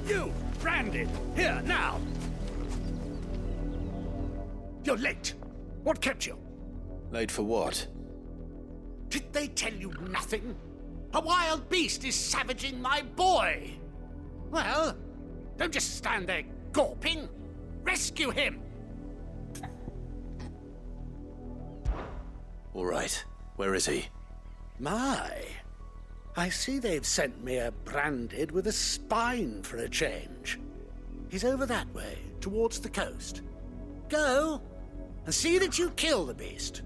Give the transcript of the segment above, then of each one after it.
You, branded, here, now! You're late. What kept you? Late for what? Did they tell you nothing? A wild beast is savaging my boy! Well, don't just stand there gawping. Rescue him! All right. Where is he? My, I see they've sent me a branded with a spine for a change. He's over that way, towards the coast. Go, and see that you kill the beast.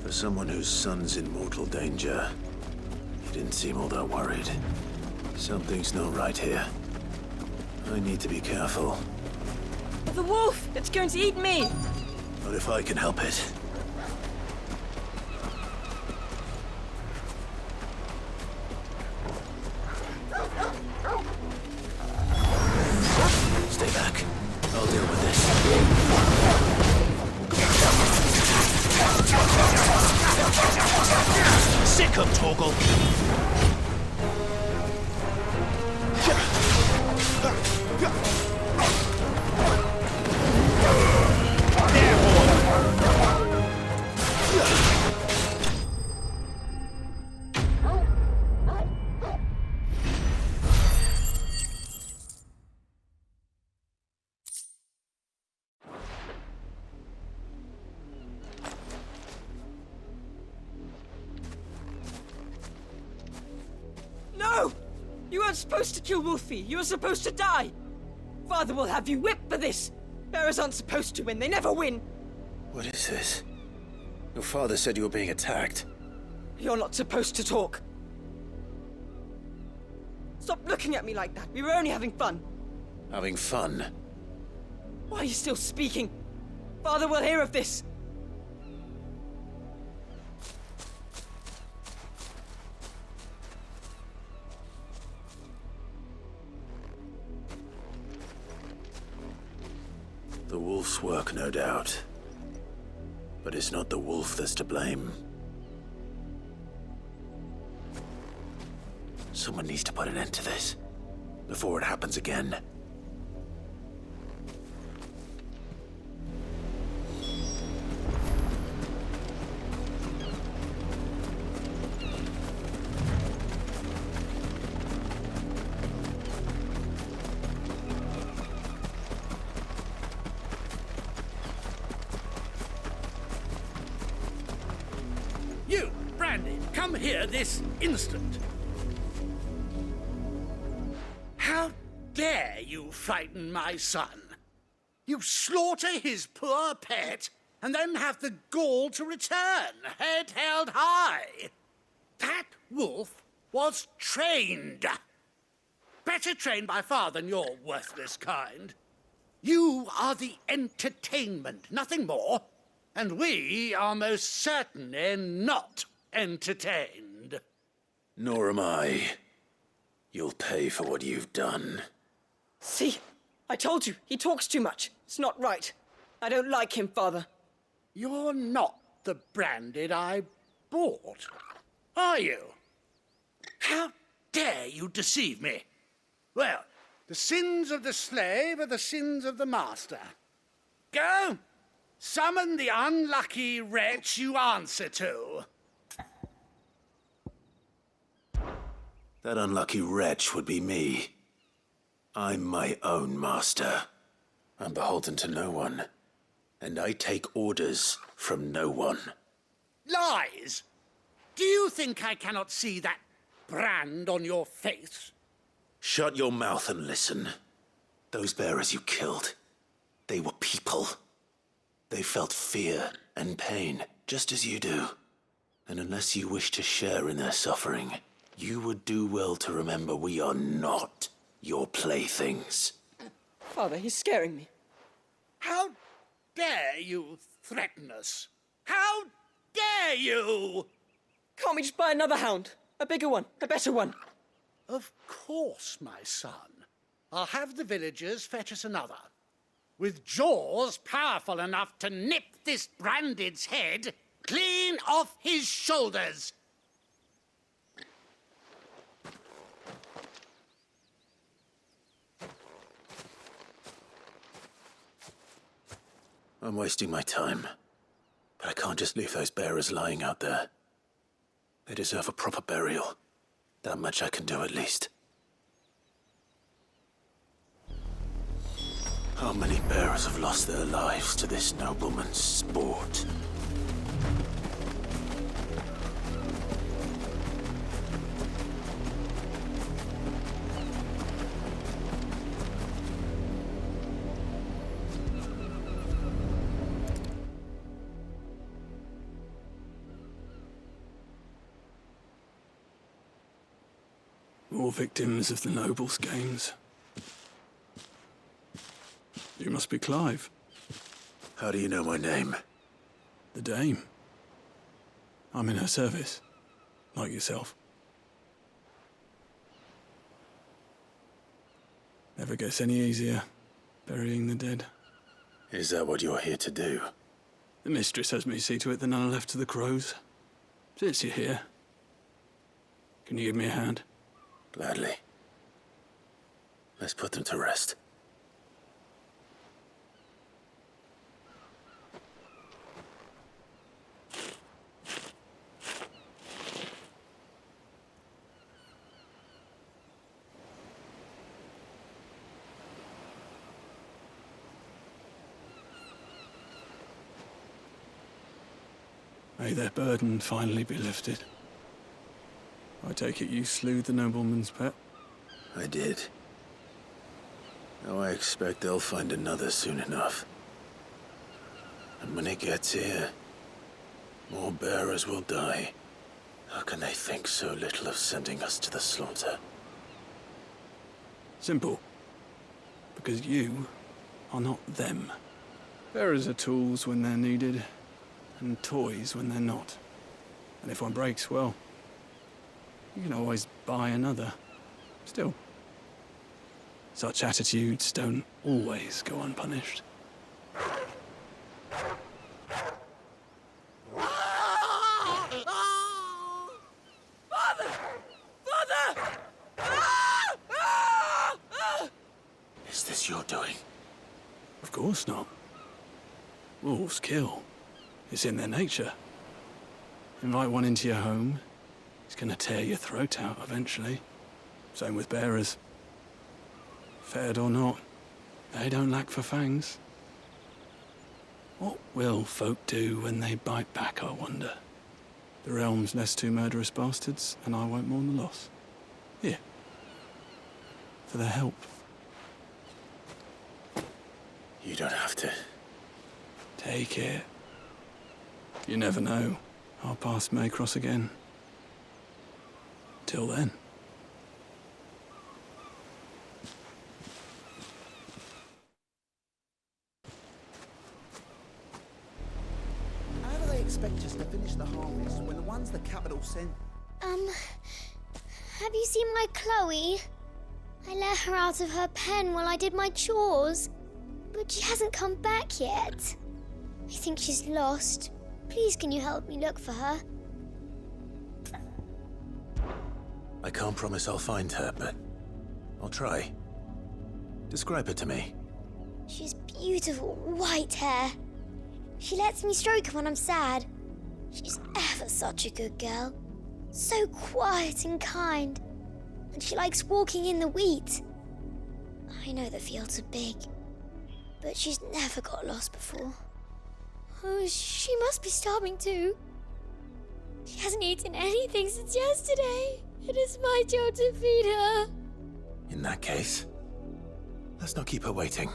For someone whose son's in mortal danger, he didn't seem all that worried. Something's not right here. I need to be careful. The wolf! It's going to eat me! Not if I can help it. Stay back. I'll deal with this. Sick of Torgal! No! You weren't supposed to kill Wolfie. You were supposed to die. Father will have you whipped for this. Bearers aren't supposed to win. They never win. What is this? Your father said you were being attacked. You're not supposed to talk. Stop looking at me like that. We were only having fun. Having fun? Why are you still speaking? Father will hear of this. The wolf's work, no doubt. But it's not the wolf that's to blame. Someone needs to put an end to this, before it happens again. You, Brandy, come here this instant. How dare you frighten my son? You slaughter his poor pet, and then have the gall to return, head held high. That wolf was trained. Better trained by far than your worthless kind. You are the entertainment, nothing more. And we are most certainly not entertained. Nor am I. You'll pay for what you've done. See? I told you. He talks too much. It's not right. I don't like him, Father. You're not the branded I bought, are you? How dare you deceive me? Well, the sins of the slave are the sins of the master. Go! Summon the unlucky wretch you answer to. That unlucky wretch would be me. I'm my own master. I'm beholden to no one. And I take orders from no one. Lies! Do you think I cannot see that brand on your face? Shut your mouth and listen. Those bearers you killed, they were people. They felt fear and pain, just as you do. And unless you wish to share in their suffering, you would do well to remember we are not your playthings. Father, he's scaring me. How dare you threaten us? How dare you? Can't we just buy another hound? A bigger one, a better one. Of course, my son. I'll have the villagers fetch us another. with jaws powerful enough to nip this Branded's head clean off his shoulders. I'm wasting my time, but I can't just leave those bearers lying out there. They deserve a proper burial. That much I can do at least. How many bearers have lost their lives to this nobleman's sport? More victims of the nobles' games. You must be Clive. How do you know my name? The Dame. I'm in her service, like yourself. Never gets any easier, burying the dead. Is that what you're here to do? The mistress has me see to it that none are left to the crows. Since you're here, can you give me a hand? Gladly. Let's put them to rest. May their burden finally be lifted. I take it you slew the nobleman's pet? I did. Now I expect they'll find another soon enough. And when it gets here, more bearers will die. How can they think so little of sending us to the slaughter? Simple. Because you are not them. Bearers are tools when they're needed, and toys when they're not. And if one breaks, well, you can always buy another. Still, such attitudes don't always go unpunished. Father! Father! Is this your doing? Of course not. Wolves kill. It's in their nature. Invite one into your home, he's gonna tear your throat out eventually. Same with bearers. Fed or not, they don't lack for fangs. What will folk do when they bite back, I wonder? The realm's less two murderous bastards, and I won't mourn the loss. Here. For their help. You don't have to. Take it. You never know. Our paths may cross again. Till then. How do they expect us to finish the harvest when the ones the capital sent... Have you seen my Chloe? I let her out of her pen while I did my chores, but she hasn't come back yet. I think she's lost. Please, can you help me look for her? I can't promise I'll find her, but I'll try. Describe her to me. She's beautiful white hair. She lets me stroke her when I'm sad. She's ever such a good girl. So quiet and kind. And she likes walking in the wheat. I know the fields are big, but she's never got lost before. Oh, she must be starving too. She hasn't eaten anything since yesterday. It is my job to feed her. In that case, let's not keep her waiting.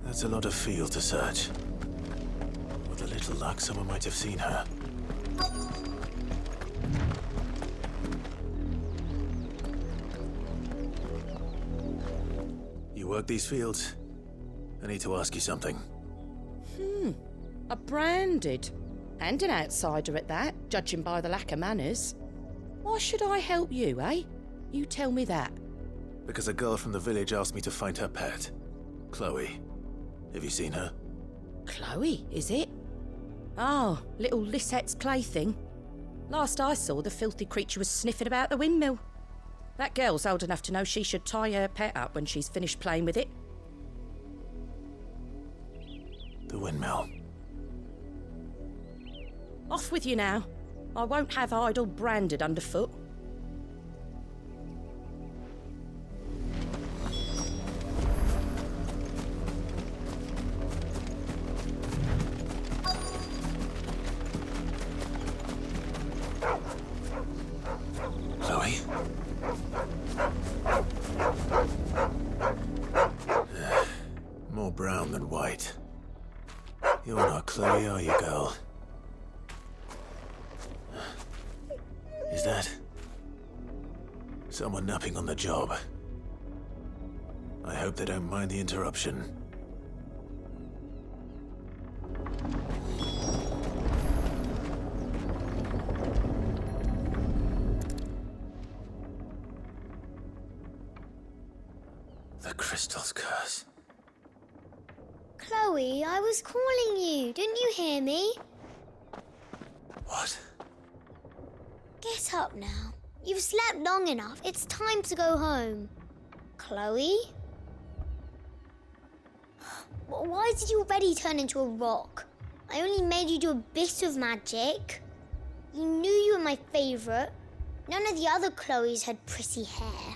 That's a lot of field to search. With a little luck, someone might have seen her. You work these fields? I need to ask you something. A branded. And an outsider at that, judging by the lack of manners. Why should I help you, eh? You tell me that. Because a girl from the village asked me to find her pet. Chloe. Have you seen her? Chloe, is it? Oh, little Lisette's plaything. Last I saw, the filthy creature was sniffing about the windmill. That girl's old enough to know she should tie her pet up when she's finished playing with it. The windmill. Off with you now. I won't have idle branded underfoot. Chloe? More brown than white. You're not Chloe, are you, girl? Is that someone napping on the job? I hope they don't mind the interruption. The crystal's curse. Chloe, I was calling you. Didn't you hear me? What? Get up now. You've slept long enough. It's time to go home. Chloe? Why did you already turn into a rock? I only made you do a bit of magic. You knew you were my favourite. None of the other Chloes had pretty hair.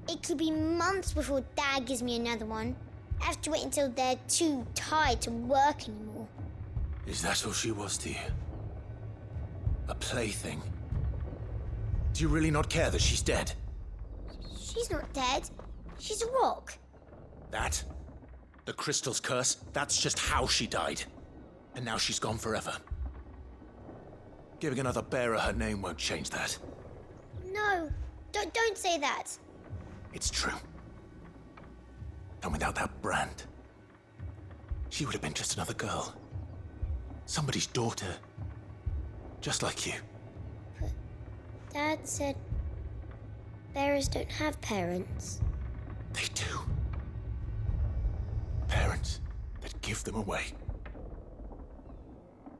It could be months before Dad gives me another one. I have to wait until they're too tired to work anymore. Is that all she was to you? A plaything? Do you really not care that she's dead? She's not dead. She's a rock. That? The crystal's curse? That's just how she died. And now she's gone forever. Giving another bearer her name won't change that. No, don't say that. It's true. And without that brand, she would have been just another girl. Somebody's daughter. Just like you. But Dad said bearers don't have parents. They do. Parents that give them away.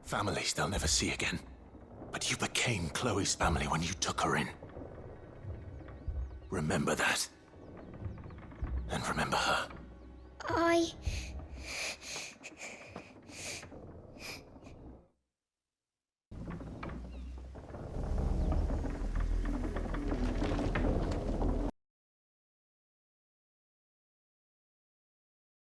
Families they'll never see again. But you became Chloe's family when you took her in. Remember that. And remember her. I